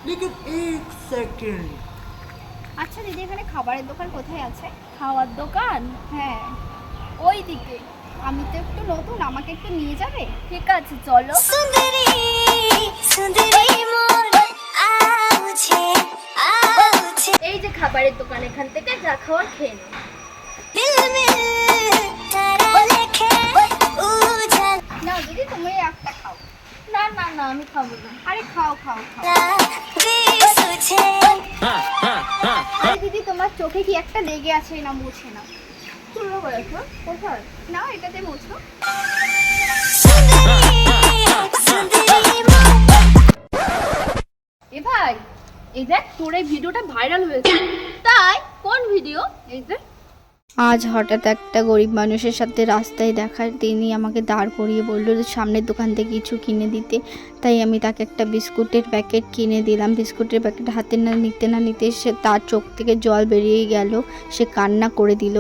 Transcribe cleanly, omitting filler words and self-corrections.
लेकिन एक सेकंड। আচ্ছা দিদি, এখানে খাবারের দোকান কোথায় আছে? খাওয়ার দোকান হ্যাঁ, ওই দিকে। আমি তো একটু নতুন, আমাকে একটু নিয়ে যাবে? ঠিক আছে চলো। सुंदरी सुंदरी मोर आउछे आउछे এই যে খাবারের দোকান, এখান থেকে যা খাওয়ার খেয়ে নাও। दिल में तारा लेखे उजाला না দিদি, তুমি একটা খাও। না না না, আমি খাবো না। আরে খাও খাও খাও। दिसुछे আরে দিদি, তোমার চোখে কি একটা লেগে আছে, না মুছে নাও। শুরু করেছো কোথায়? না, এটাতে মুছো। सुंदरी सुंदरी मोर এ ভাই, এই দেখ তোর এই ভিডিওটা ভাইরাল হয়েছে। তাই কোন ভিডিও? এই যে আজ হঠাৎ একটা গরিব মানুষের সাথে রাস্তায় দেখা, তিনি আমাকে দাঁড় করিয়ে বললো যে সামনের দোকান থেকে কিছু কিনে দিতে। তাই আমি তাকে একটা বিস্কুটের প্যাকেট কিনে দিলাম। বিস্কুটের প্যাকেট হাতে না নিতে সে তার চোখ থেকে জল বেরিয়ে গেল, সে কান্না করে দিল।